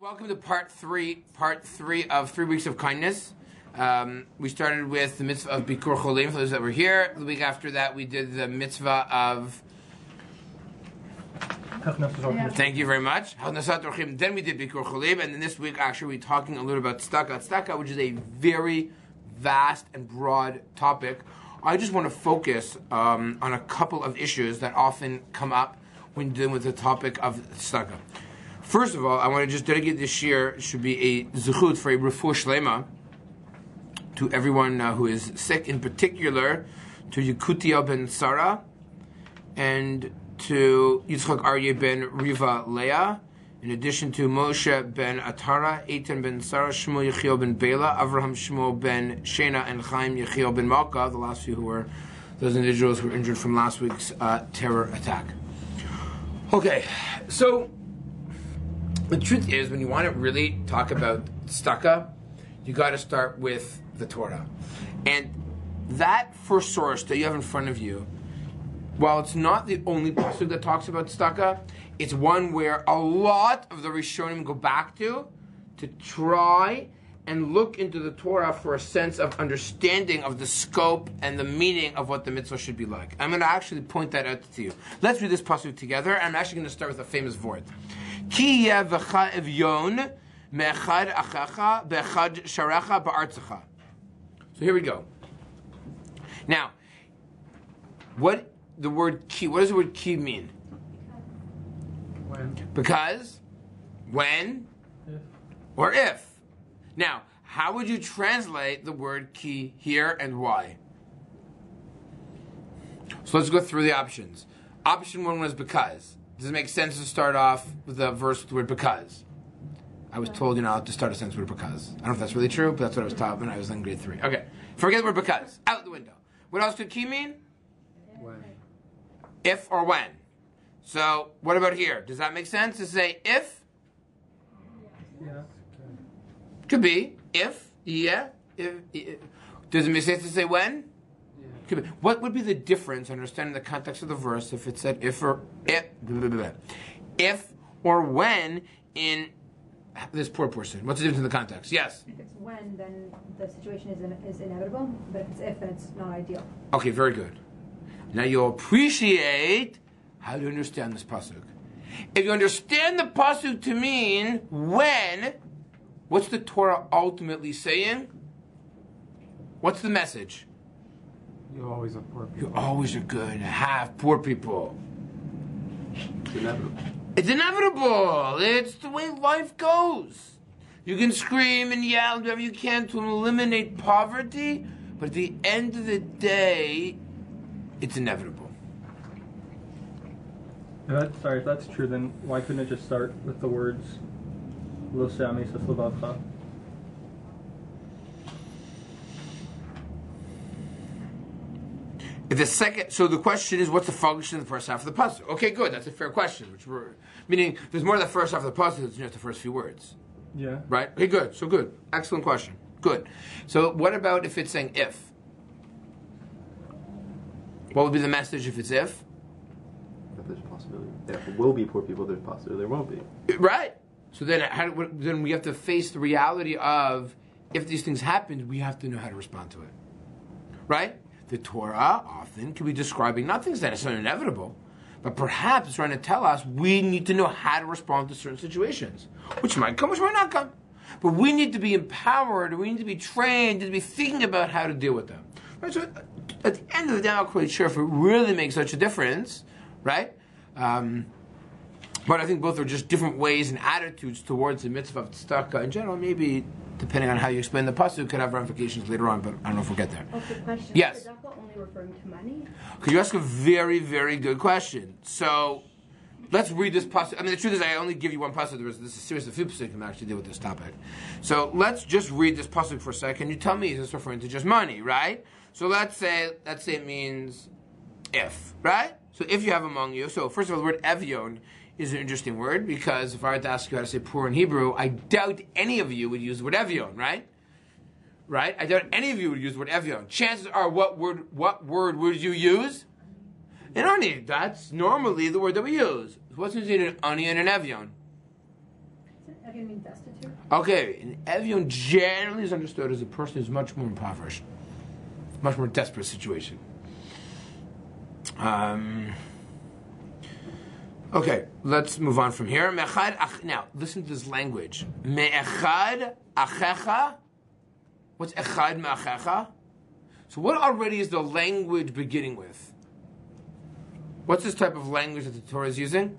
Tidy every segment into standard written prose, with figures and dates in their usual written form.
Welcome to part three of 3 weeks of kindness. We started with the mitzvah of Bikur Cholim for those that were here. The week after that, we did the mitzvah of... Thank you very much. Then we did Bikur Cholim, and then this week, actually, we're talking a little about tzedakah. Tzedakah, which is a very vast and broad topic. I just want to focus on a couple of issues that often come up when dealing with the topic of tzedakah. First of all, I want to just dedicate this year. It should be a zechut for a refuah shlema to everyone who is sick, in particular to Yekutia ben Sarah and to Yitzchak Aryeh ben Riva Leah, in addition to Moshe ben Atara, Eitan ben Sarah, Shmuel Yechiel ben Bela, Avraham Shmuel ben Shena, and Chaim Yechiel ben Malka, the last few who were those individuals who were injured from last week's terror attack. Okay, so the truth is, when you want to really talk about tzedakah, you got to start with the Torah. And that first source that you have in front of you, while it's not the only pasuk that talks about tzedakah, it's one where a lot of the Rishonim go back to try and look into the Torah for a sense of understanding of the scope and the meaning of what the mitzvah should be like. I'm going to actually point that out to you. Let's read this pasuk together. I'm actually going to start with a famous word. Ki yevecha evyon me'echad achacha be'echad sharecha ba'artzecha. So here we go. Now, what does the word ki mean? When. Because, when, If. or if. Now, how would you translate the word ki here and why? So let's go through the options. Option 1 was because. Does it make sense to start off with a verse with the word because? I was told, to start a sentence with because. I don't know if that's really true, but that's what I was taught when I was in grade 3. Okay, forget the word because. Out the window. What else could ki mean? When. If or when. So, what about here? Does that make sense to say if? Yeah. Could be. If. Yeah. If. Does it make sense to say when? Yeah. Could be. What would be the difference, understanding the context of the verse, if it said if or when in this poor person? What's the difference in the context? Yes? If it's when, then the situation is inevitable, but if it's if, then it's not ideal. Okay, very good. Now you'll appreciate how to understand this pasuk. If you understand the pasuk to mean when, what's the Torah ultimately saying? What's the message? You always have poor people. You always are going to have poor people. It's inevitable. It's inevitable. It's the way life goes. You can scream and yell whatever you can to eliminate poverty, but at the end of the day, it's inevitable. If that's true, then why couldn't it just start with the words Lo se'ami seslavavcha? So the question is, what's the function of the first half of the pasuk? Okay, good. That's a fair question. Meaning, there's more to the first half of the pasuk than just the first few words. Yeah. Right? Okay, good. So good. Excellent question. Good. So what about if it's saying if? What would be the message if it's if? If there's a possibility. There will be poor people, there's a possibility there won't be. Right. So then we have to face the reality of, if these things happen, we have to know how to respond to it. Right? The Torah often can be describing not things that are inevitable, but perhaps it's trying to tell us we need to know how to respond to certain situations, which might come, which might not come. But we need to be empowered, we need to be trained, to be thinking about how to deal with them. Right? So at the end of the day, I'm not quite sure if it really makes such a difference, right? But I think both are just different ways and attitudes towards the mitzvah of tzedakah in general. Maybe, depending on how you explain the pasuk, could have ramifications later on, but I don't know if we'll get there. Also, question. Yes. Is tzedakah only referring to money? Could you ask a very, very good question? So, let's read this pasuk. I mean, the truth is, I only give you one pasuk. There's a series of few pasuk that actually deal with this topic. So, let's just read this pasuk for a second. You tell me, is this referring to just money, right? So, let's say it means if, right? So, if you have among you. So, first of all, the word evyon is an interesting word, because if I were to ask you how to say poor in Hebrew, I doubt any of you would use the word evyon, right? Right? I doubt any of you would use the word evyon. Chances are, what word would you use? An ani. That's normally the word that we use. What's the difference between an ani and an evyon? Evion means destitute. Okay, and Evion generally is understood as a person who's much more impoverished, much more desperate situation. Okay, let's move on from here. Now, listen to this language. Me'echad achecha. What's echad me'achecha? So what already is the language beginning with? What's this type of language that the Torah is using?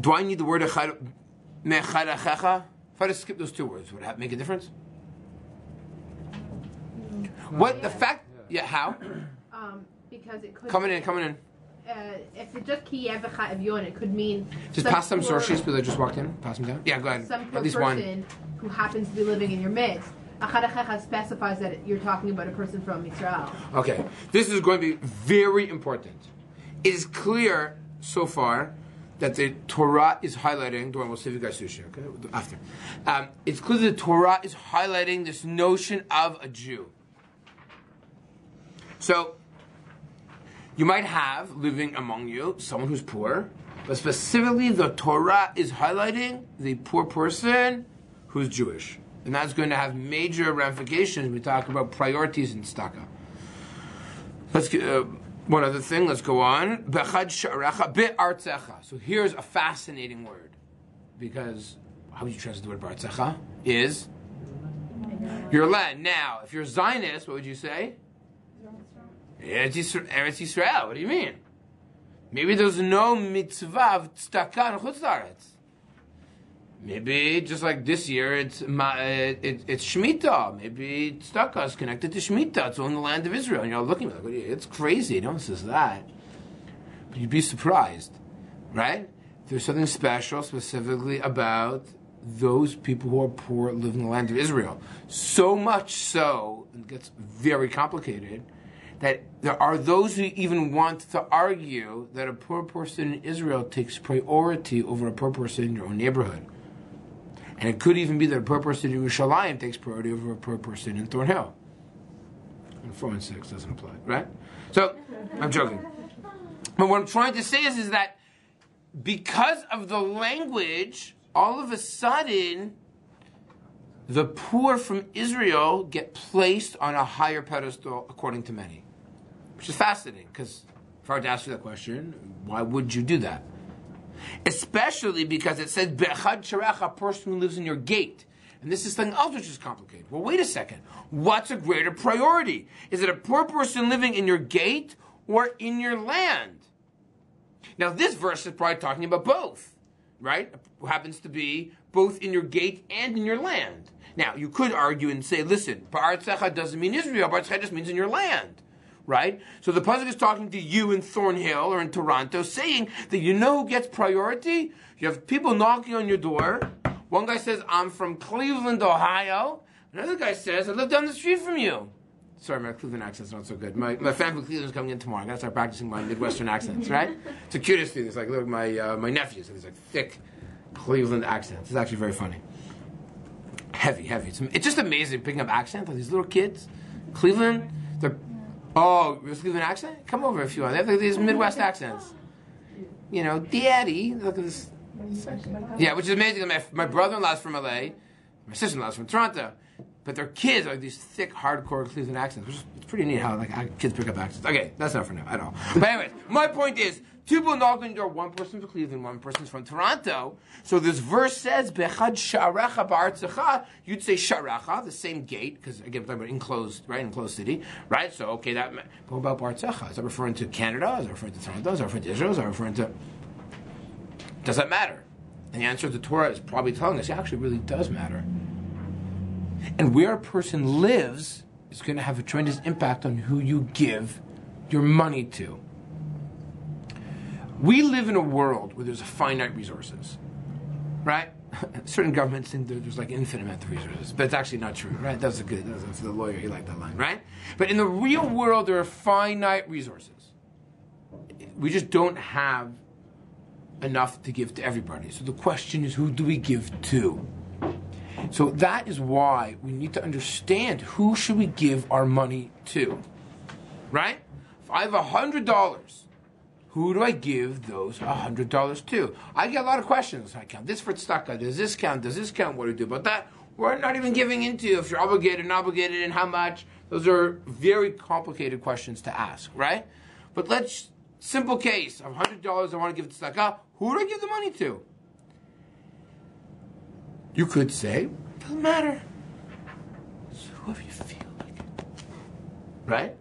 Do I need the word echad me'echad achecha? If I just skip those two words, would that make a difference? What the fact? Yeah, how? Because it could. Coming in. If it's just kiyevecha evion, it could mean. Just pass some source sheets, because I just walked in. Pass them down. Yeah, go ahead. Some At least person one. who happens to be living in your midst. Achad specifies that you're talking about a person from Israel. Okay, this is going to be very important. It is clear so far that the Torah is highlighting. We'll save you guys sushi, okay? After, it's clear that the Torah is highlighting this notion of a Jew. So, you might have living among you someone who's poor, but specifically the Torah is highlighting the poor person who's Jewish. And that's going to have major ramifications when we talk about priorities in tzedakah. Let's get one other thing. Let's go on. Bechad sha'arecha be'artzecha. So here's a fascinating word, because how would you translate the word be'artzecha? Is your land. Now, if you're Zionist, what would you say? Eretz Yisrael. What do you mean? Maybe there's no mitzvah of tzedakah in Chutz La'aretz. Maybe just like this year, it's Shemitah. Maybe tzedakah is connected to Shemitah. It's on the land of Israel. And you're looking at it, it's crazy. No one says that. But you'd be surprised, right? There's something special specifically about those people who are poor live in the land of Israel. So much so, it gets very complicated, that there are those who even want to argue that a poor person in Israel takes priority over a poor person in your own neighborhood. And it could even be that a poor person in Yerushalayim takes priority over a poor person in Thornhill. And 4 and 6 doesn't apply, right? So, I'm joking. But what I'm trying to say is that because of the language, all of a sudden, the poor from Israel get placed on a higher pedestal according to many. Which is fascinating, because if I were to ask you that question, why would you do that? Especially because it says, Be'echad sharech, a person who lives in your gate. And this is something else which is complicated. Well, wait a second. What's a greater priority? Is it a poor person living in your gate or in your land? Now, this verse is probably talking about both, right? It happens to be both in your gate and in your land. Now, you could argue and say, listen, Ba'artzecha doesn't mean Israel. Ba'artzecha just means in your land. Right? So the pasuk is talking to you in Thornhill or in Toronto, saying that you know who gets priority? You have people knocking on your door. One guy says, I'm from Cleveland, Ohio. Another guy says, I live down the street from you. Sorry, my Cleveland accent's not so good. My family from Cleveland's coming in tomorrow. I'm going to start practicing my Midwestern accents, right? It's the cutest thing. It's like, look, my nephews have these like thick Cleveland accents. It's actually very funny. Heavy. It's just amazing picking up accents like these little kids. Cleveland, they're... Oh, you Cleveland accent? Come over if you want. They have like these Midwest accents. You know, Daddy. Look at this. Yeah, which is amazing. My brother-in-law's from LA. My sister-in-law's from Toronto. But their kids are like these thick, hardcore Cleveland accents. Which is, it's pretty neat how like kids pick up accents. Okay, that's not for now at all. But anyways, my point is, two people knock on your door. One person's from Cleveland, one person's from Toronto. So this verse says, Bechad sha'arecha ba'artzecha. You'd say sha'arecha, the same gate, because again, we're talking about enclosed, right? Enclosed city, right? So, okay, that. But what about ba'artzecha? Is that referring to Canada? Is that referring to Toronto? Is that referring to Israel? Is that referring to. Does that matter? And the answer to the Torah is probably telling us, it actually really does matter. And where a person lives is going to have a tremendous impact on who you give your money to. We live in a world where there's finite resources, right? Certain governments think there's like infinite amount of resources, but it's actually not true, right? That's the lawyer, he liked that line, right? But in the real world, there are finite resources. We just don't have enough to give to everybody. So the question is, who do we give to? So that is why we need to understand who should we give our money to, right? If I have $100, who do I give those $100 to? I get a lot of questions. I count this for tzedakah. Does this count? Does this count? What do we do about that? We're not even giving into if you're obligated, not obligated, and how much. Those are very complicated questions to ask, right? But simple case of $100 I want to give to tzedakah. Who do I give the money to? You could say, doesn't matter. It's whoever you feel like it. Right?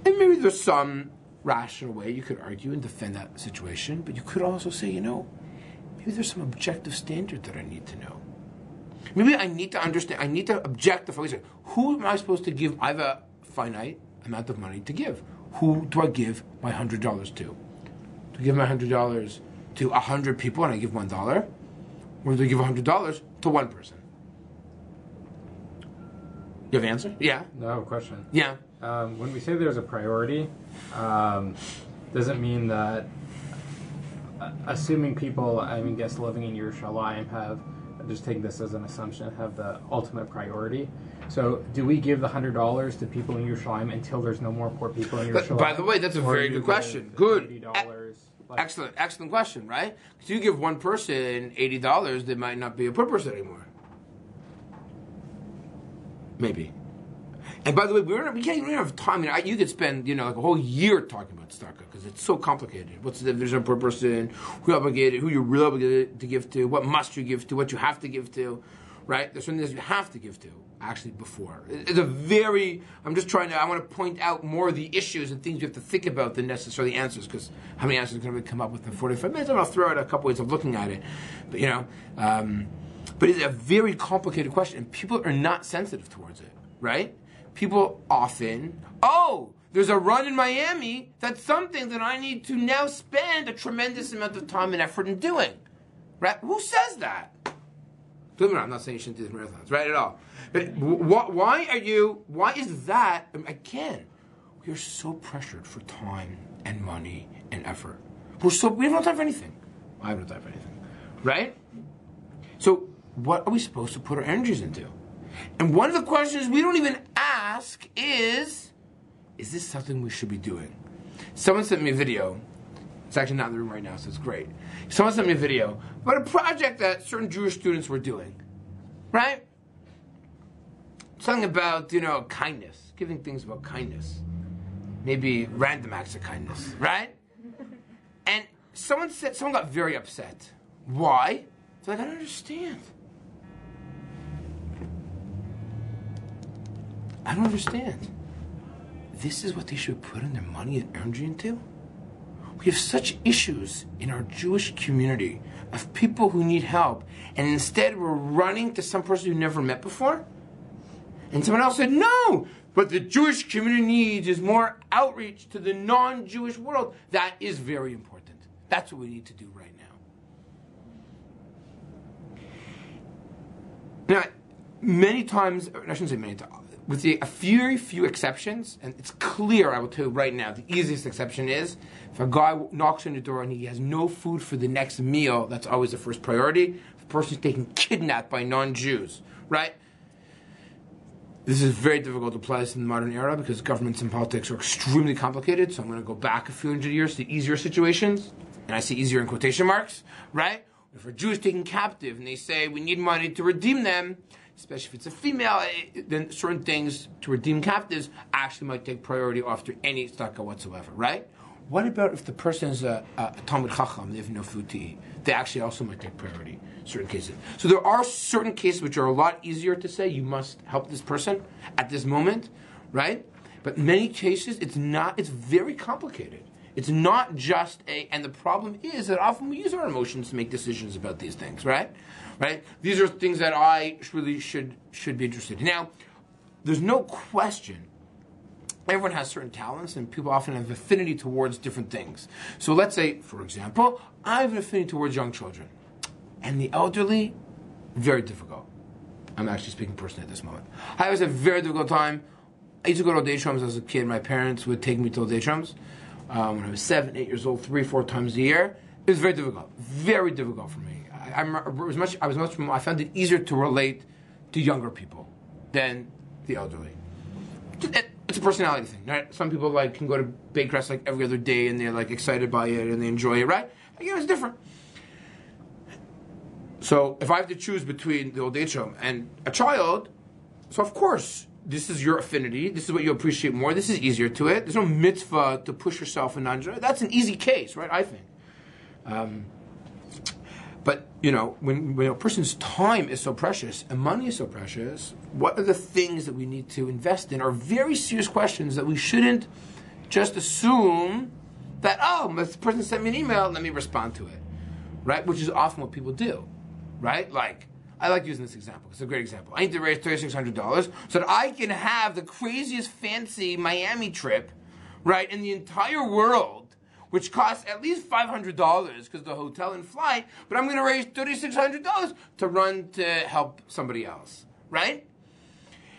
And maybe there's some rational way you could argue and defend that situation, but you could also say, maybe there's some objective standard that I need to know. Maybe I need to understand, I need to objectify, who am I supposed to give? I have a finite amount of money to give. Who do I give my $100 to? Do I give my $100 to 100 people and I give $1? Or do I give $100 to one person? You have an answer? Yeah. No, I have a question. Yeah. When we say there's a priority, doesn't mean that assuming people, guess living in Yerushalayim have, just take this as an assumption, have the ultimate priority. So do we give the $100 to people in Yerushalayim until there's no more poor people in Yerushalayim? By the way, that's a very good question. Good. $80, Excellent question, right? Because you give one person $80, there might not be a poor person anymore. Maybe. And by the way, we don't even have time. You could spend, like a whole year talking about tzedakah because it's so complicated. What's the definition of per person? Who you're really obligated to give to? What must you give to? What you have to give to? Right? There's something that you have to give to actually before. It's I want to point out more of the issues and things you have to think about than necessarily answers, because how many answers can we come up with in 45 minutes? And I'll throw out a couple ways of looking at it. But, but it's a very complicated question, and people are not sensitive towards it, right? People often, there's a run in Miami. That's something that I need to now spend a tremendous amount of time and effort in doing. Right? Who says that? I'm not saying you shouldn't do the marathons, right, at all. But why is that? Again, we are so pressured for time and money and effort. We have no time for anything. I have no time for anything. Right? So what are we supposed to put our energies into? And one of the questions we don't even ask is this something we should be doing? Someone sent me a video. It's actually not in the room right now, so it's great. Someone sent me a video about a project that certain Jewish students were doing. Right? Something about, kindness. Giving things about kindness. Maybe random acts of kindness. Right? And someone got very upset. Why? They're like, I don't understand. I don't understand. This is what they should put in their money and energy into? We have such issues in our Jewish community of people who need help, and instead we're running to some person you never met before? And someone else said, no, what the Jewish community needs is more outreach to the non-Jewish world. That is very important. That's what we need to do right now. Now, many times, I shouldn't say many times, with a very few exceptions, and it's clear, I will tell you right now, the easiest exception is, if a guy knocks on your door and he has no food for the next meal, that's always the first priority. If a person's taken kidnapped by non-Jews, right? This is very difficult to apply this in the modern era because governments and politics are extremely complicated, so I'm going to go back a few hundred years to easier situations, and I say easier in quotation marks, right? If a Jew is taken captive and they say, we need money to redeem them, especially if it's a female, then certain things to redeem captives actually might take priority after any tzedakah whatsoever, right? What about if the person is a Talmid Chacham, they have no food to eat? They actually also might take priority in certain cases. So there are certain cases which are a lot easier to say, you must help this person at this moment, right? But in many cases, it's very complicated. It's not just and the problem is that often we use our emotions to make decisions about these things, right? Right? These are things that I really should be interested in. Now, there's no question everyone has certain talents and people often have affinity towards different things. So let's say, for example, I have an affinity towards young children. And the elderly, very difficult. I'm actually speaking personally at this moment. I always had a very difficult time. I used to go to day shrums as a kid. My parents would take me to day shrums when I was 7, 8 years old, 3, 4 times a year. It was very difficult for me. I found it easier to relate to younger people than the elderly. It's a personality thing, right? Some people can go to bake rest every other day and they're excited by it and they enjoy it, right? Again, it's different. So if I have to choose between the old age home and a child, so of course this is your affinity. This is what you appreciate more. This is easier to it. There's no mitzvah to push yourself in non-Jew. That's an easy case, right? I think. But when a person's time is so precious and money is so precious, what are the things that we need to invest in are very serious questions that we shouldn't just assume that, this person sent me an email, let me respond to it, right? Which is often what people do, right? I like using this example. It's a great example. I need to raise $3,600 so that I can have the craziest fancy Miami trip, right, in the entire world, which costs at least $500 because the hotel and flight, but I'm going to raise $3,600 to run to help somebody else, right?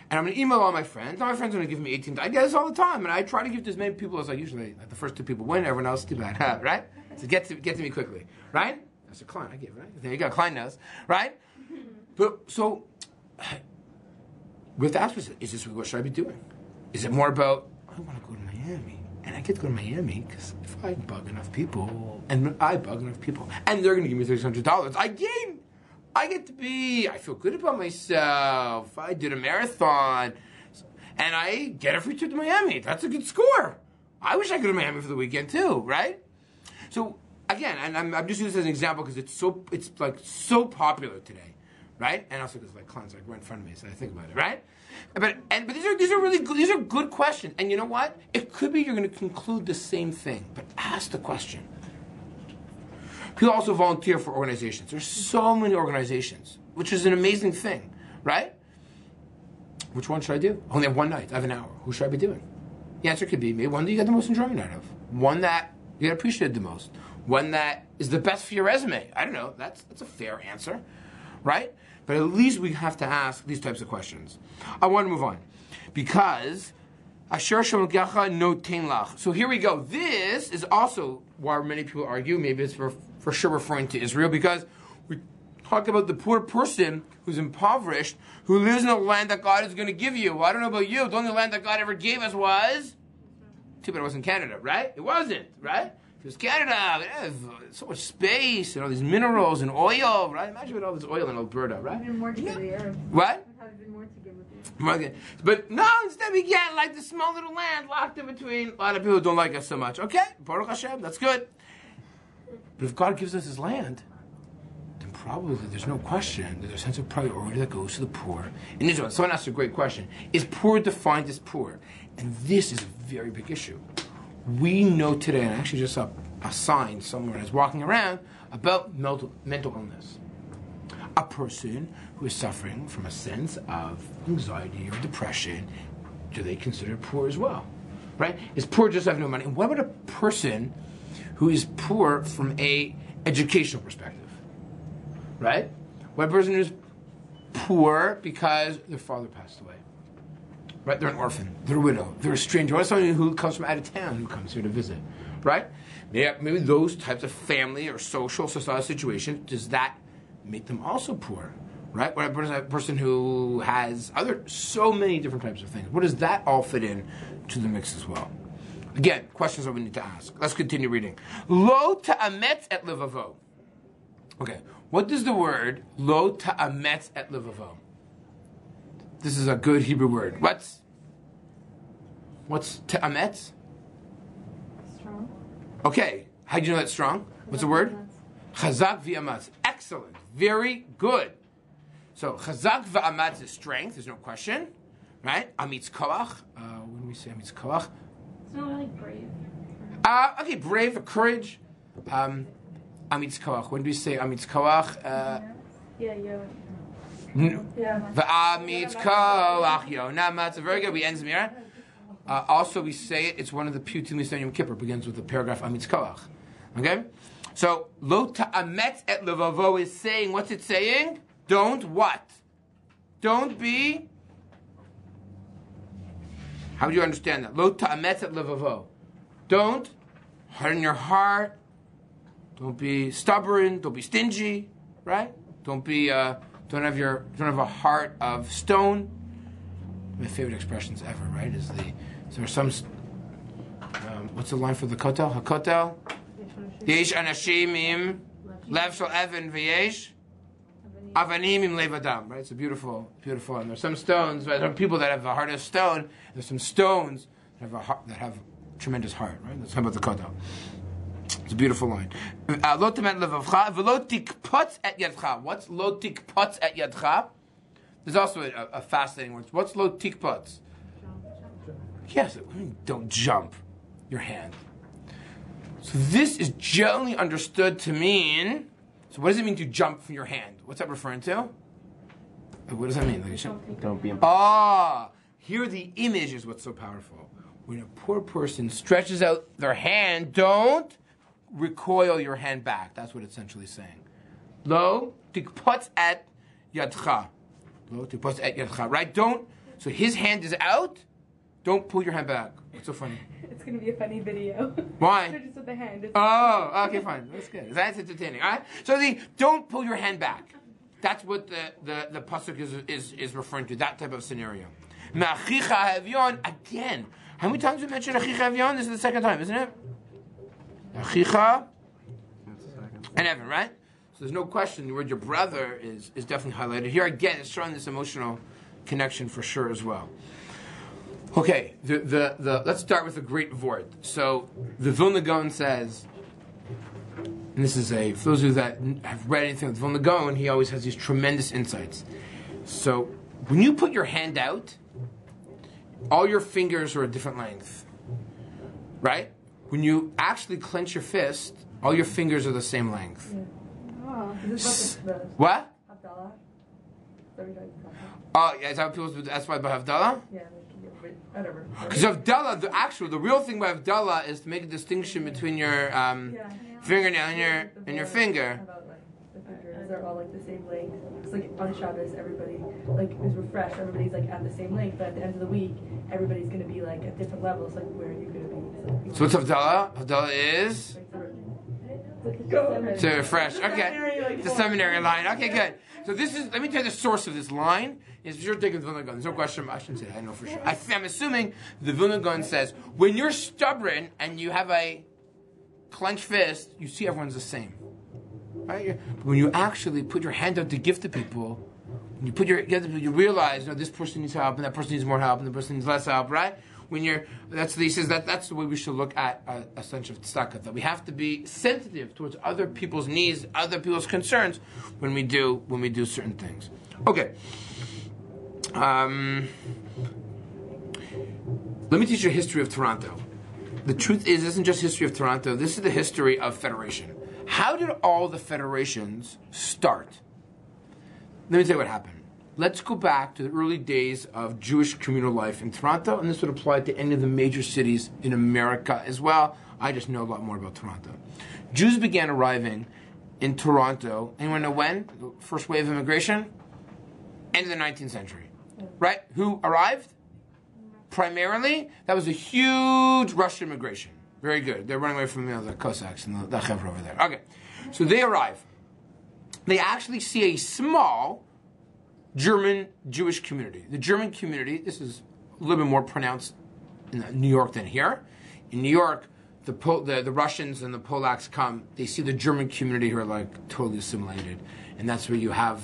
And I'm going to email all my friends. Now my friends are going to give me 18. I get this all the time, and I try to give to as many people as I usually. The first 2 people win, everyone else too bad, right? So get to me quickly, right? That's a client I give, right? There you go, client knows, right? But so we have to ask ourselves: is this what should I be doing? Is it more about I want to go to Miami? And I get to go to Miami because if I bug enough people, and I bug enough people, and they're going to give me $600, I gain. I feel good about myself. I did a marathon, and I get a free trip to Miami. That's a good score. I wish I could go to Miami for the weekend too, right? So again, and I'm just using this as an example because it's so popular today, right? And also because clients right in front of me, so I think about it, right? But these are really good, these are good questions. And you know what? It could be you're going to conclude the same thing, but ask the question. People also volunteer for organizations. There's so many organizations, which is an amazing thing, right? Which one should I do? I only have one night. I have an hour. Who should I be doing? The answer could be maybe one that you get the most enjoyment out of, one that you get appreciated the most, one that is the best for your resume. I don't know. That's a fair answer, right? But at least we have to ask these types of questions. I want to move on because Asher Shomgecha no tein lach. So here we go. This is also why many people argue. Maybe it's for sure referring to Israel because we talk about the poor person who's impoverished, who lives in a land that God is going to give you. Well, I don't know about you. The only land that God ever gave us was too bad it wasn't Canada, right? It wasn't, right? If it was Canada, it has so much space and all these minerals and oil, right? Imagine with all this oil in Alberta, right? Even more to give the Arabs. What? Would have been more to give with you. But no, instead we get the small little land locked in between a lot of people who don't like us so much. Okay, Baruch Hashem, that's good. But if God gives us His land, then probably there's no question that there's a sense of priority that goes to the poor. In Israel, someone asked a great question: is poor defined as poor? And this is a very big issue. We know today, and I actually just saw a sign somewhere as walking around about mental illness. A person who is suffering from a sense of anxiety or depression, do they consider poor as well? Right? Is poor just have no money? And what about a person who is poor from a educational perspective? Right? What a person who's poor because their father passed away. Right? They're an orphan. They're a widow. They're a stranger. Or somebody who comes from out of town who comes here to visit. Right? Maybe those types of family or social societal situations, does that make them also poor? Right? What about a person who has so many different types of things? What does that all fit in to the mix as well? Again, questions that we need to ask. Let's continue reading. Lo ta'ametz et levavo. Okay. What does the word lo ta'ametz et levavo? This is a good Hebrew word. What's ta'ametz? Strong. Okay. How do you know that's strong? What's the word? Chazak v'amatz. Excellent. Very good. So chazak v'amatz is strength. There's no question. Right? Amitz koach. When we say amitz koach. It's not like brave. Okay, brave, or courage. Amitz koach. When do we say amitz koach? Yeah. V'amitz koach yonamatz. Very good. We end Zemira. Also, we say it. It's one of the piyutim we say on Yom Kippur. Begins with the paragraph amitz koach. Okay. So lo ta'ametz et levavo is saying, what's it saying? Don't what? Don't be. How do you understand that? Lo ta'ametz et levavo. Don't harden your heart. Don't be stubborn. Don't be stingy. Right? Don't have a heart of stone. My favorite expressions ever, right, is the So there's some. What's the line for the kotel? Hakotel. Yesh anashim im lev shel evan v'yesh avanim im lev adam. Right. It's a beautiful, beautiful. And there's some stones. Right? There are people that have a heart of stone. There's some stones that have a heart, that have tremendous heart. Right. That's about the kotel. It's a beautiful line. Lo temet levavcha v'lo tikpotz et yadcha. What's lo tikpotz et yadcha? There's also a fascinating word. What's lo tikpotz? Yes, don't jump your hand. So this is generally understood to mean. So what does it mean to jump from your hand? What's that referring to? What does that mean? Don't be. Here the image is what's so powerful. When a poor person stretches out their hand, don't recoil your hand back. That's what it's essentially saying. Lo tikpotz et yadcha. Lo tikpotz et yadcha. Right? Don't. So his hand is out. Don't pull your hand back. What's so funny? It's going to be a funny video. Why? Just with the hand. Oh, okay, fine. That's good. That's entertaining. All right. So don't pull your hand back. That's what the pasuk is referring to. That type of scenario. Again, how many times we mentioned achicha havyon? This is the second time, isn't it? Achicha and Evan, right? So there's no question the word your brother is definitely highlighted here. Again, it's showing this emotional connection for sure as well. Okay, let's start with a great vort. So the Vilna Gaon says, and this is for those of you that have read anything with Vilna Gaon, he always has these tremendous insights. So when you put your hand out, all your fingers are a different length, right? When you actually clench your fist, all your fingers are the same length. Yeah. Oh, this is What? Havdalah. Oh, yeah, is that what people do? That's why by Havdalah? Yeah, whatever. Because Havdalah, the real thing by Havdalah is to make a distinction between your fingernail and your finger. About the fingers, they're all the same length. It's on Shabbos, everybody is refreshed. Everybody's at the same length, but at the end of the week, everybody's going to be at different levels. Where are you going to be? So what's Havdalah? Havdalah is to refresh. Okay, the seminary line. Okay, good. So this is. Let me tell you the source of this line. Is for sure taken Vilna Gaon. There's no question. I shouldn't say that. I know for sure. I'm assuming the Vilna Gaon says when you're stubborn and you have a clenched fist, you see everyone's the same. Right? When you actually put your hand out to give to people, when you put you realize, this person needs help, and that person needs more help, and the person needs less help, right? That's the way we should look at a sense of tzedakah. That we have to be sensitive towards other people's needs, other people's concerns when we do certain things. Okay. Let me teach you a history of Toronto. The truth is, this isn't just history of Toronto. This is the history of federation. How did all the federations start? Let me tell you what happened. Let's go back to the early days of Jewish communal life in Toronto, and this would apply to any of the major cities in America as well. I just know a lot more about Toronto. Jews began arriving in Toronto. Anyone know when? The first wave of immigration? End of the 19th century. Right? Who arrived? Primarily, that was a huge Russian immigration. Very good. They're running away from the Cossacks and the Chevra over there. Okay. So they arrive. They actually see a small German Jewish community. The German community, this is a little bit more pronounced in New York than here. In New York, the Russians and the Polacks come, they see the German community who are totally assimilated. And that's where you have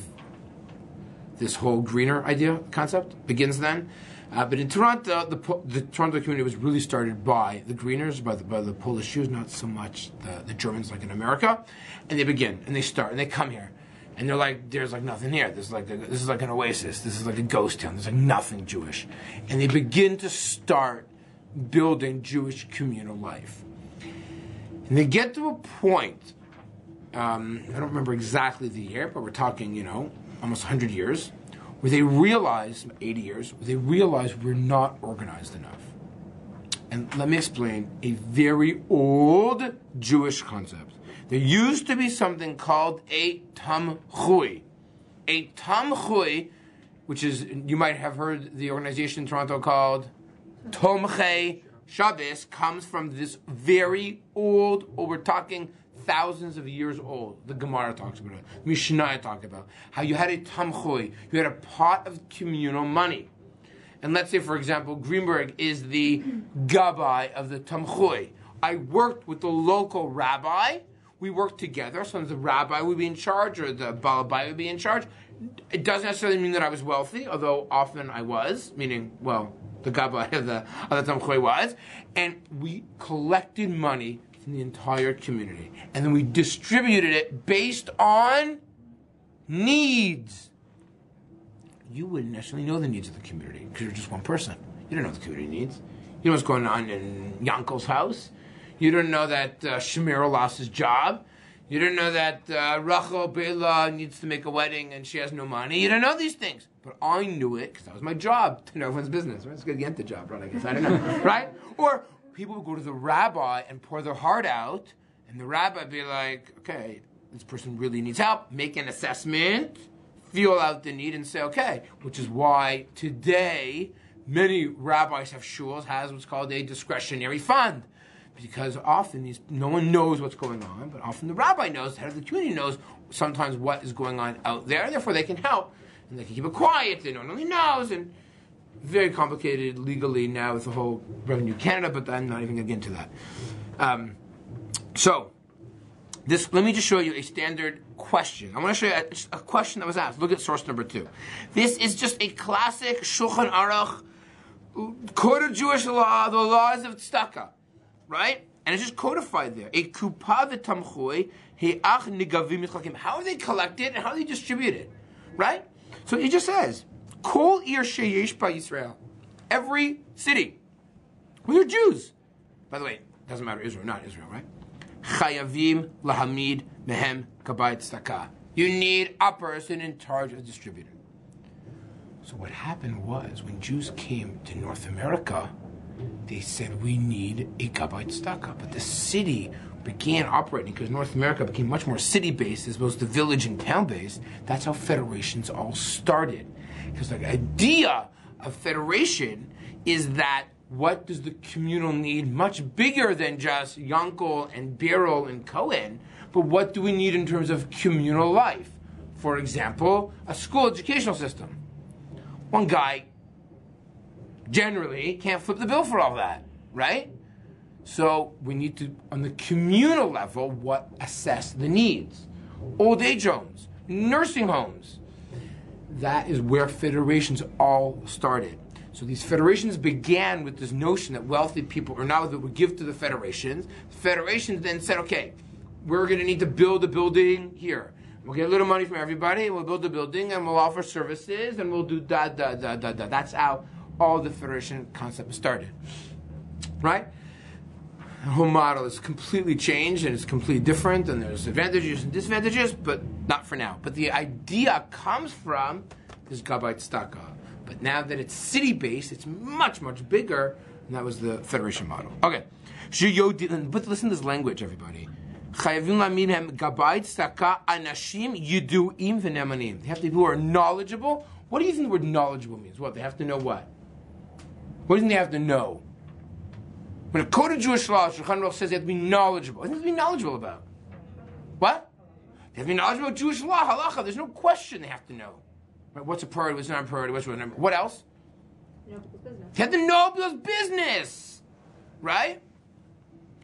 this whole greener idea, concept, begins then. But in Toronto, the Toronto community was really started by the Greeners, by the Polish Jews, not so much the Germans like in America. And they begin, and they start, and they come here. And they're there's nothing here. This is like an oasis. This is like a ghost town. There's nothing Jewish. And they begin to start building Jewish communal life. And they get to a point, I don't remember exactly the year, but we're talking, almost 100 years, where they realize, 80 years, where they realize we're not organized enough. And let me explain a very old Jewish concept. There used to be something called a tamchui. A tamchui, which is, you might have heard the organization in Toronto called Tomchei Shabbos, comes from this very old, we're talking thousands of years old. The Gemara talks about it. Mishnah talks about how you had a tamchui, you had a pot of communal money. and let's say, for example, Greenberg is the gabbai of the tamchui. I worked with the local rabbi. We worked together. Sometimes the rabbi would be in charge or the balabai would be in charge. It doesn't necessarily mean that I was wealthy, although often I was, meaning, well, the gabbai of the tamchui was. And we collected money from the entire community. And then we distributed it based on needs. You wouldn't necessarily know the needs of the community because you're just one person. You don't know what the community needs. You know what's going on in Yankel's house. You don't know that Shemira lost his job. You don't know that Rachel Bela needs to make a wedding and she has no money. You don't know these things. But I knew it because that was my job to know everyone's business. Right? It's a good Yenta job, right? I guess. I don't know. Right? Or people would go to the rabbi and pour their heart out, and the rabbi would be like, okay, this person really needs help. Make an assessment, feel out the need, and say, okay. Which is why today many rabbis have shuls, has what's called a discretionary fund. Because often no one knows what's going on, but often the rabbi knows, the head of the community knows sometimes what is going on out there, and therefore they can help. And they can keep it quiet, they no one really knows, and very complicated legally now with the whole Revenue Canada, but I'm not even going to get into that. Let me just show you a standard question. I want to show you a question that was asked. Look at source number 2. This is just a classic Shulchan Aruch, code of Jewish law, the laws of tzedakah. Right? And it's just codified there. A kupa v'tamchui he'ach nigavim mitchakim. How are they collected and how are they distributed? Right? So he just says, Kol ir sheyesh ba Yisrael. Every city. We are Jews. By the way, it doesn't matter Israel, not Israel, right? Chayavim lahamid mehem kabayit tzedakah. You need a person in charge of distributing. So what happened was, when Jews came to North America, they said, we need a Gabbai tzedakah. But the city began operating, because North America became much more city-based as opposed to village and town-based. That's how federations all started. Because the idea of federation is that what does the communal need much bigger than just Yankel and Beryl and Cohen, but what do we need in terms of communal life? For example, a school educational system. One guy generally can't flip the bill for all that, right? So we need to, on the communal level, assess the needs. Old age homes, nursing homes. That is where federations all started. So these federations began with this notion that wealthy people are now that would give to the federations. The federations then said, okay, we're going to need to build a building here. We'll get a little money from everybody, and we'll build a building, and we'll offer services, and we'll do da. That's how all the federation concept started, right? The whole model is completely changed and it's completely different, and there's advantages and disadvantages, but not for now. But the idea comes from this Gabbai tzedakah. But now that it's city-based, it's much, much bigger, and that was the federation model. Okay. But listen to this language, everybody. They have to be people who are knowledgeable. What do you think the word knowledgeable means? What? They have to know what? What do you think they have to know? When a code of Jewish law, Shulchan Aruch says they have to be knowledgeable. What do they have to be knowledgeable about? What? They have to be knowledgeable about Jewish law, halacha. There's no question they have to know. Right? What's a priority, what's not a priority, what's not. What else? Know people's business. They have to know people's business. Right?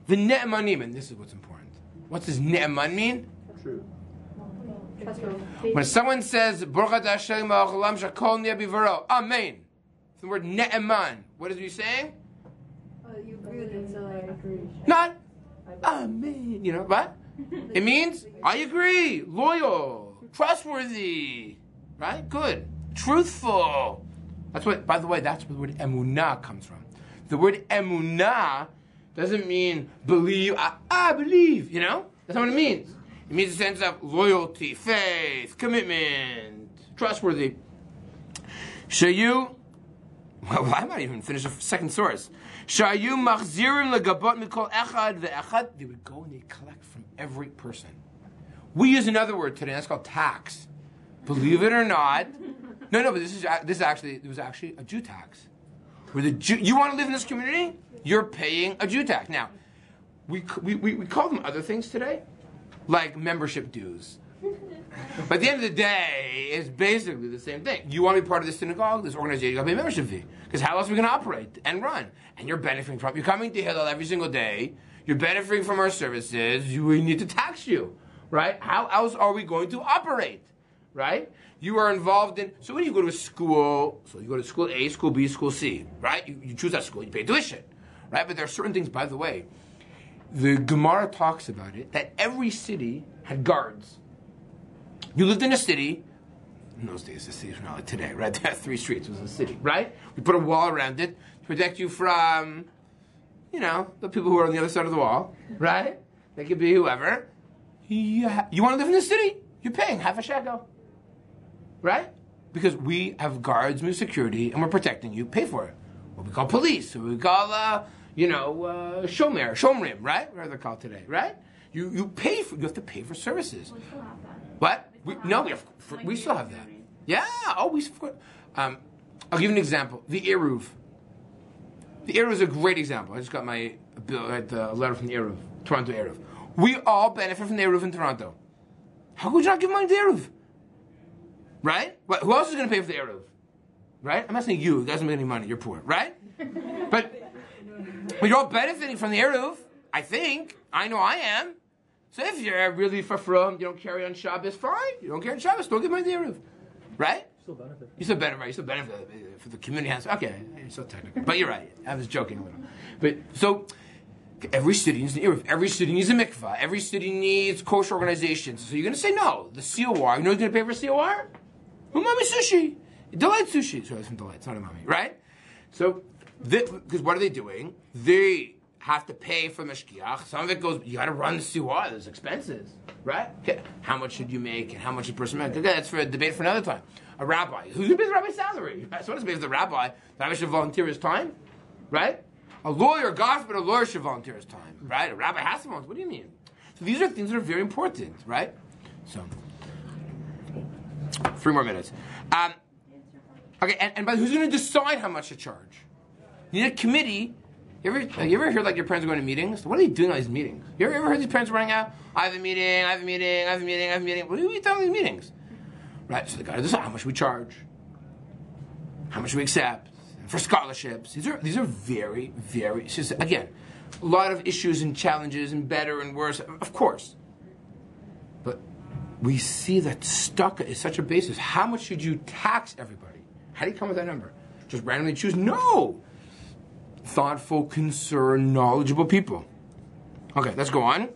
The ne'emanim, and this is what's important. What does ne'eman mean? True. When someone says, Baruch atah Hashem ha'olam shakol niyeh bivaro, Amen. The word ne'eman, what is he saying? You agree with it, so I agree. Not Amen. You know what? It means I agree, loyal, trustworthy, right? Good, truthful. That's what. By the way, that's where the word emunah comes from. The word emunah doesn't mean believe. I believe. You know, that's not what it means. It means a sense of loyalty, faith, commitment, trustworthy. Shayu. Well, I might even finish a second source. Shayu machzirim legabot mikol echad ve'echad. They would go and they collect from every person. We use another word today. That's called tax. Believe it or not. No. But this is actually it was actually a Jew tax. Where the Jew, you want to live in this community, you're paying a Jew tax. Now, we call them other things today, like membership dues, But at the end of the day, it's basically the same thing. You want to be part of this synagogue, this organization, you got to pay a membership fee. Because how else are we going to operate and run? And you're benefiting from it. You're coming to Hillel every single day. You're benefiting from our services. We need to tax you, right? How else are we going to operate, right? You are involved in, so when you go to a school, so you go to school A, school B, school C, right? You choose that school, you pay tuition, right? But there are certain things, by the way, the Gemara talks about it, that every city had guards. You lived in a city, in those days, the city was not like today, right? There are 3 streets, it was a city, right? We put a wall around it to protect you from, the people who are on the other side of the wall, right? They could be whoever. You want to live in the city? You're paying half a shekel, right? Because we have guards, we have security, and we're protecting you. Pay for it. What we call police, what we call, shomrim, right? Whatever they're called today, right? You pay for. You have to pay for services. We still have that. What? We still have that. Yeah. Oh, we. I'll give you an example. The Eruv. The Eruv is a great example. I just got my letter from the Eruv, Toronto Eruv. We all benefit from the Eruv in Toronto. How could you not give money to the Eruv? Right? Who else is going to pay for the Eruv? Right? I'm not saying you. It doesn't make any money. You're poor. Right? But you're all benefiting from the Eruv. I think. I know I am. So if you're really from, you don't carry on Shabbos, fine. You don't carry on Shabbos, don't give money to the Eruv. Right? Still benefit. You still benefit, right? You still benefit for the community house. Okay, you're so technical. But you're right. I was joking a little. But so every city needs an Eruv. Every city needs a mikvah. Every city needs kosher organizations. So you're going to say no. The COR, you know who's going to pay for COR? Umami Sushi. Delight Sushi. Sorry, it's from Delight. It's not Umami, right? So, because what are they doing? They have to pay for mashkiach. Some of it goes, you got to run the COR. There's expenses, right? Okay. How much should you make and how much should a person make? Okay, that's for a debate for another time. A rabbi. Who's going to pay the rabbi's salary? Someone has to pay for the rabbi. The rabbi should volunteer his time, right? A lawyer, God forbid, a lawyer should volunteer his time, right? A rabbi has to volunteer. What do you mean? So these are things that are very important, right? So, 3 more minutes. Okay, and but who's going to decide how much to charge? You need a committee. You ever hear like your parents are going to meetings? What are they doing at these meetings? You ever heard these parents running out? I have a meeting. What are you doing at these meetings? Right, so they got to decide how much we charge, how much we accept for scholarships. These are very, very. Again, a lot of issues and challenges and better and worse, of course. But we see that stucca is such a basis. How much should you tax everybody? How do you come with that number? Just randomly choose? No. Thoughtful, concerned, knowledgeable people. Okay, let's go on.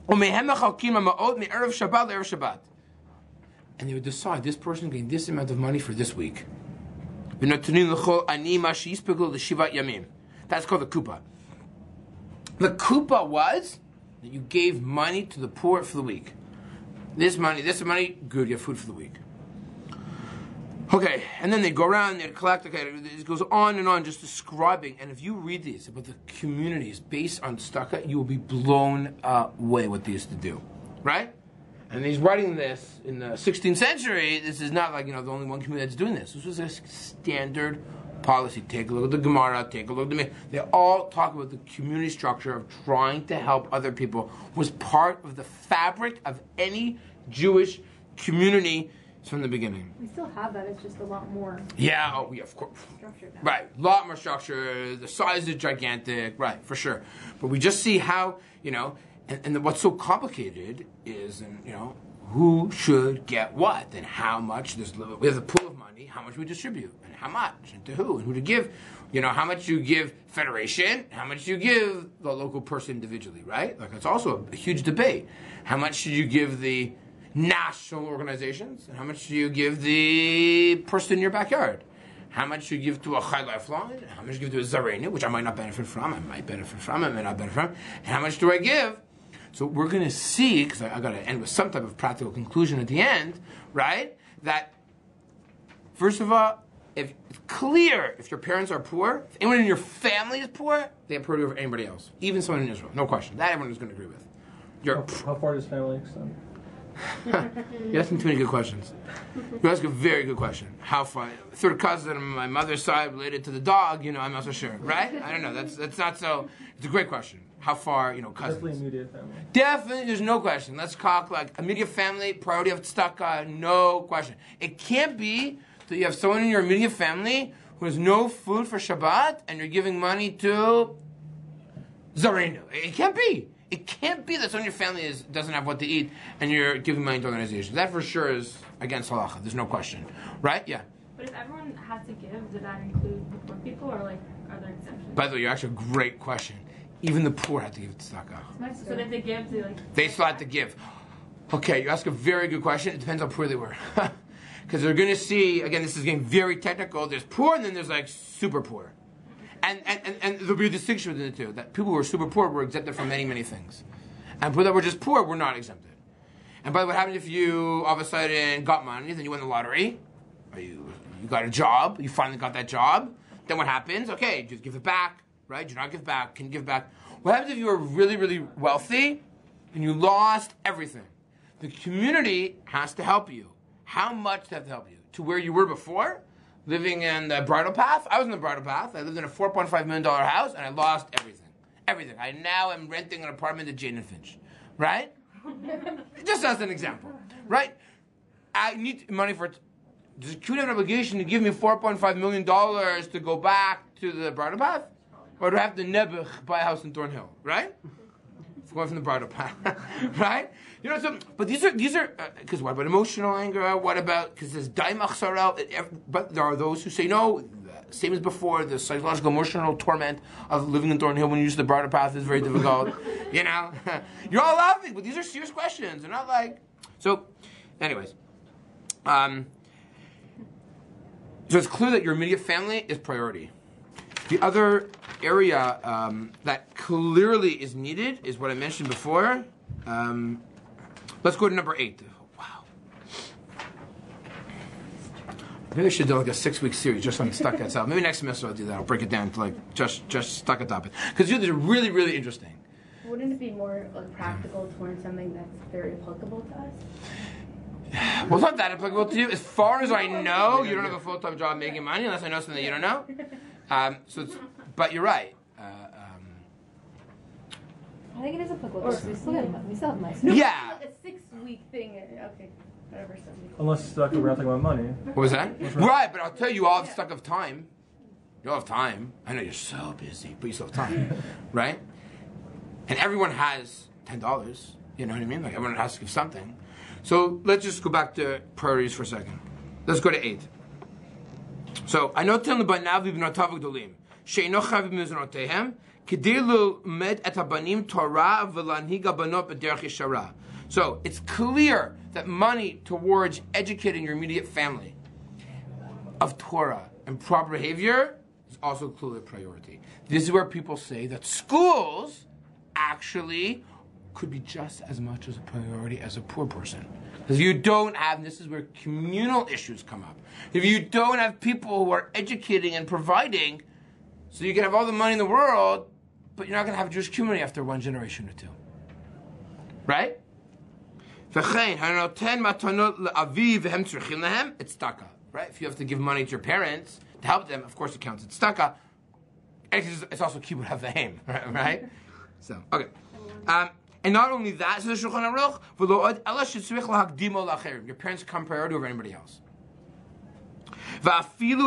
And they would decide this person getting this amount of money for this week. That's called the kupa. The kupa was that you gave money to the poor for the week. This money, good, you have food for the week. Okay, and then they go around, they collect, okay, it goes on and on, just describing, and if you read these about the communities based on stucca, you will be blown away what they used to do, right? And he's writing this in the 16th century. This is not like, the only one community that's doing this. This was a standard policy. Take a look at the Gemara, take a look at the... They all talk about the community structure of trying to help other people was part of the fabric of any Jewish community from the beginning. We still have that. It's just a lot more. Yeah, of course. Structured now. Right, a lot more structure. The size is gigantic. Right, for sure. But we just see how, and what's so complicated is, who should get what and how much. We have a pool of money. How much we distribute and how much and to who and who to give. How much you give federation, how much you give the local person individually. Right, like it's also a huge debate. How much should you give the national organizations, and how much do you give the person in your backyard? How much do you give to a Chai Lifeline? How much do you give to a Zarena, which I might not benefit from, I might benefit from, I may not benefit from, and how much do I give? So we're going to see, because I got to end with some type of practical conclusion at the end, right? That, first of all, if it's clear, if your parents are poor, if anyone in your family is poor, they have priority over anybody else, even someone in Israel, no question. That everyone is going to agree with. How far does family extend? You're asking too many good questions. You ask a very good question. How far? Third cousin on my mother's side related to the dog, I'm not so sure. Right? I don't know. That's not so. It's a great question. how far, cousins. Definitely immediate family. Definitely, there's no question. Let's talk like immediate family, priority of tzedakah, no question. It can't be that you have someone in your immediate family who has no food for Shabbat and you're giving money to Zarenu. It can't be. It can't be that someone in your family doesn't have what to eat and you're giving money to organizations. That for sure is against halacha. There's no question. Right? Yeah. But if everyone has to give, does that include the poor people or like are there exceptions? By the way, you're actually a great question. Even the poor have to give tzedakah. So if they give to like... They still have to give. Okay, you ask a very good question. It depends how poor they were. Because they're going to see, again, this is getting very technical. There's poor and then there's like super poor. And there'll be a distinction between the two. That people who are super poor were exempted from many, many things. And people that were just poor were not exempted. And by the way, what happens if you all of a sudden got money, then you win the lottery, or you got a job, you finally got that job, then what happens? Okay, just give it back, right? Do not give back, can you give back? What happens if you were really, really wealthy and you lost everything? The community has to help you. How much do they have to help you? To where you were before? Living in the bridle path? I was in the bridle path. I lived in a $4.5 million house and I lost everything. Everything. I now am renting an apartment at Jane and Finch. Right? Just as an example. Right? I need money for... Does the community have an obligation to give me $4.5 million to go back to the bridle path? Or do I have to nebuch buy a house in Thornhill? Right? It's going from the bridle path. Right? But these are because what about emotional anger? What about, because there's daimach sarel? But there are those who say no, same as before, the psychological emotional torment of living in Thornhill when you use the bridle path is very difficult. You're all laughing, but these are serious questions. They're not like, so anyways. So it's clear that your immediate family is priority. The other area that clearly is needed is what I mentioned before. Let's go to number 8. Wow. Maybe I should do like a 6-week series just on stuck itself. Maybe next semester I'll do that. I'll break it down to like just stuck a topic. Because these are really, really interesting. Wouldn't it be more like practical to learn something that's very applicable to us? Well, it's not that applicable to you. As far as I know, you don't have a full-time job making money unless I know something that you don't know. But you're right. I think it is applicable. We still have money. Yeah. Like a 6-week thing. Okay, whatever. 7 weeks. Unless we're not talking about money. What was that? Right, but I'll tell you, you all have stuck of time. You all have time. I know you're so busy, but you still have time, right? And everyone has $10. You know what I mean? Like everyone has to give something. So let's just go back to priorities for a second. Let's go to 8. So I know telling the banav ibnatav gdolim sheino chavim miznotehem kedilu med et habanim Torah v'lanhiga banot b'derech yeshara. So it's clear that money towards educating your immediate family of Torah and proper behavior is also clearly a priority. This is where people say that schools actually could be just as much as a priority as a poor person. Because you don't have, and this is where communal issues come up. If you don't have people who are educating and providing, so you can have all the money in the world, but you're not going to have a Jewish community after one generation or two. Right? It's taka. Right? If you have to give money to your parents to help them, of course it counts. It's taka. It's also kibbut havayim, right? So, okay. And not only that, says the Shulchan Aruch, your parents come priority over anybody else. Even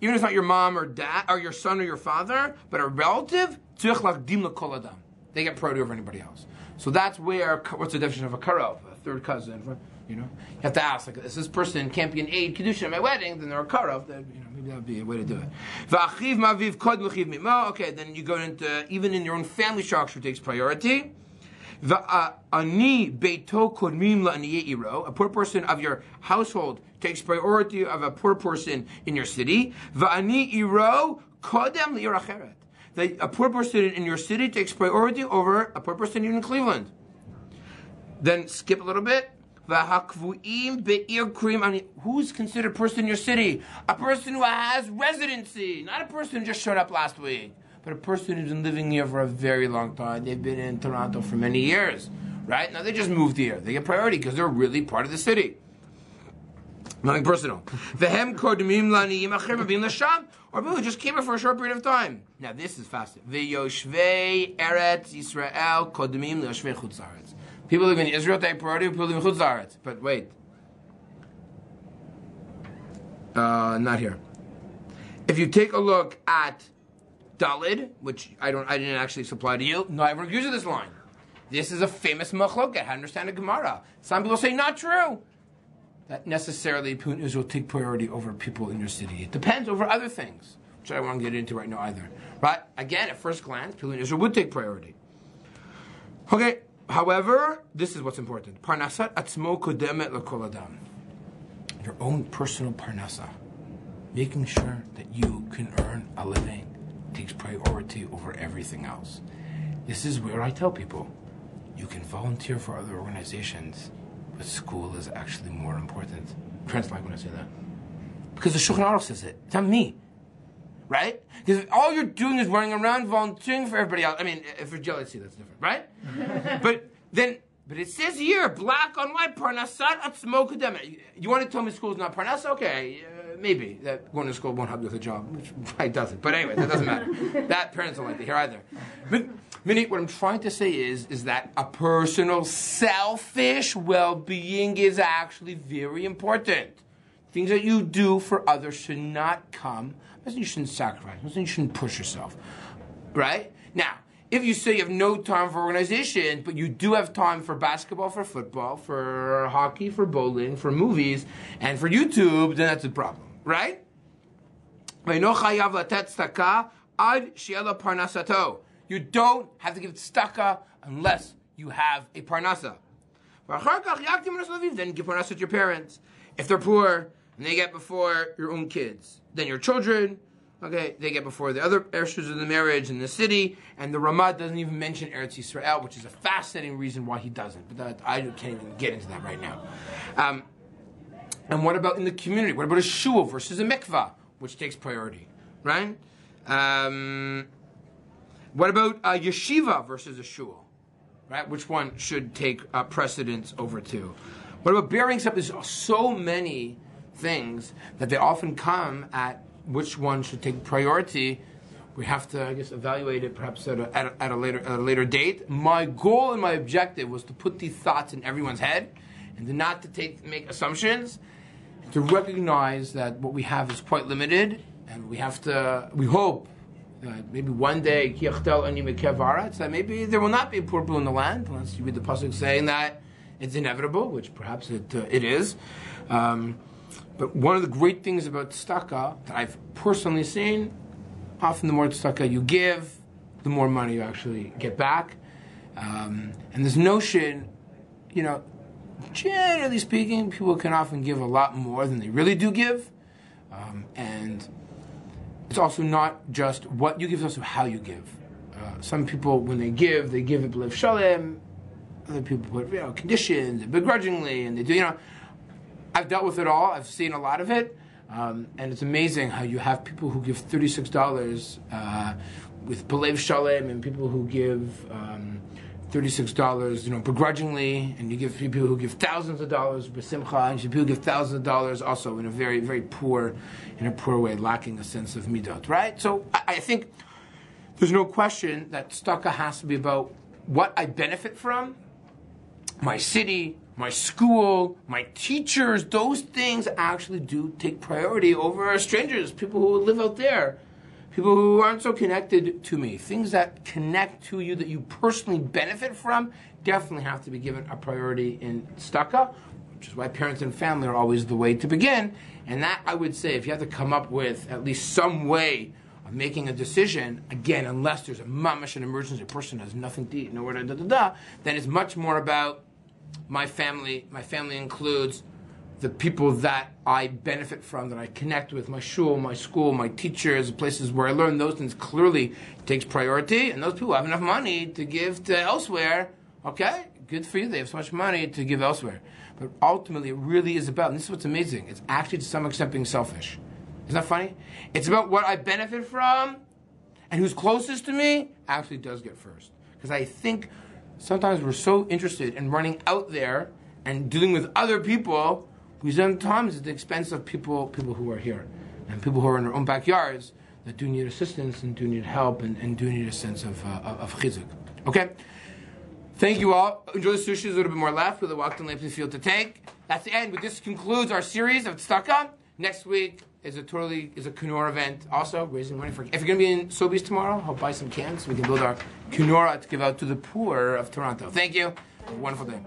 if it's not your mom or dad, or your son or your father, but a relative, they get priority over anybody else. So that's where, what's the definition of a karov, a third cousin? You have to ask, like, if this person can't be an aid kedusha at my wedding, then they're a karov. Then maybe that would be a way to do it. Okay, then you go into, even in your own family structure takes priority. A poor person of your household takes priority of a poor person in your city. A poor person in your city takes priority over a poor person in Cleveland. Then skip a little bit. Who's considered a person in your city? A person who has residency, not a person who just showed up last week, but a person who's been living here for a very long time. They've been in Toronto for many years, right? Now they just moved here. They get priority because they're really part of the city. Nothing personal. Vehem kodmim laniyim achrim bin lasham, or people who just came here for a short period of time. Now this is fascinating. Veyoshvei eretz Yisrael kodmim leyoshvei chutz haaretz. People live in Israel take priority. People live in chutz haaretz. But wait, not here. If you take a look at Dalid, which I didn't actually supply to you. No, everyone uses this line. This is a famous machloket. How to understand a Gemara? Some people say not true. That necessarily people in Israel take priority over people in your city. It depends over other things, which I don't want to get into right now either. But again, at first glance, people in Israel would take priority. Okay. However, this is what's important. Parnasat atzmo kodemet lekol adam. Your own personal parnasa, making sure that you can earn a living, takes priority over everything else. This is where I tell people, you can volunteer for other organizations, but school is actually more important. Parents like when I say that. Because the Shulchan Aruch says it. It's not me. Right? Because all you're doing is running around volunteering for everybody else. I mean, for JLIC, that's different, right? But it says here, black on white, parnasat atzmo kodem. You want to tell me school's not parnasa? Okay, maybe. That going to school won't help you with a job, which probably doesn't. But anyway, that doesn't matter. That parents don't like to hear either. But, Minnie, what I'm trying to say is that a personal selfish well-being is actually very important. Things that you do for others should not come. You shouldn't sacrifice. You shouldn't push yourself. Right? Now, if you say you have no time for organization, but you do have time for basketball, for football, for hockey, for bowling, for movies, and for YouTube, then that's a problem, right? You don't have to give tzedakah unless you have a parnasa. Then give parnasa to your parents. If they're poor, and they get before your own kids, then your children. Okay, they get before the other issues of the marriage in the city, and the Ramah doesn't even mention Eretz Yisrael, which is a fascinating reason why he doesn't. But I can't even get into that right now. And what about in the community? What about a shul versus a mikvah, which takes priority, right? What about a yeshiva versus a shul, right? Which one should take precedence over two? What about bearing up? There's so many things that they often come at which one should take priority. We have to, I guess, evaluate it perhaps at a later date. My goal and my objective was to put these thoughts in everyone's head and to not to make assumptions, to recognize that what we have is quite limited, and we hope that maybe one day that maybe there will not be poor people in the land, unless you read the pasuk saying that it's inevitable, which perhaps it is. But one of the great things about tzedakah that I've personally seen, often the more tzedakah you give, the more money you actually get back. And this notion, generally speaking, people can often give a lot more than they really do give. And it's also not just what you give, it's also how you give. Some people, when they give it b'lev shalem. Other people put conditions and begrudgingly, and they do, I've dealt with it all. I've seen a lot of it. And it's amazing how you have people who give $36 with b'lev shalem, and people who give $36, begrudgingly, and you give people who give thousands of dollars b'simcha, and people who give thousands of dollars also in a very, very poor way, lacking a sense of midot, right? So I think there's no question that tzedakah has to be about what I benefit from, my city, my school, my teachers. Those things actually do take priority over strangers, people who live out there, people who aren't so connected to me. Things that connect to you, that you personally benefit from, definitely have to be given a priority in tzedakah, which is why parents and family are always the way to begin. And that, I would say, if you have to come up with at least some way of making a decision, again, unless there's a mamash, an emergency, a person has nothing to eat, nowhere to then it's much more about my family. My family includes the people that I benefit from, that I connect with, my shul, my school, my teachers, places where I learn. Those things clearly takes priority, and those people have enough money to give to elsewhere. Okay, good for you. They have so much money to give elsewhere. But ultimately, it really is about, and this is what's amazing, it's actually to some extent being selfish. Isn't that funny? It's about what I benefit from, and who's closest to me actually does get first. Because I think sometimes we're so interested in running out there and dealing with other people, Because sometimes it's at the expense of people who are here. And people who are in their own backyards that do need assistance and do need help and do need a sense of chizuk. Okay? Thank you all. Enjoy the sushi. There's a little bit more left with the walked in Leipzig field to take. That's the end. But this concludes our series of tzedakah. Next week is a Kunor event also, raising money for... If you're going to be in Sobeys tomorrow, I'll buy some cans so we can build our Kunora to give out to the poor of Toronto. Thank you. Have a wonderful day.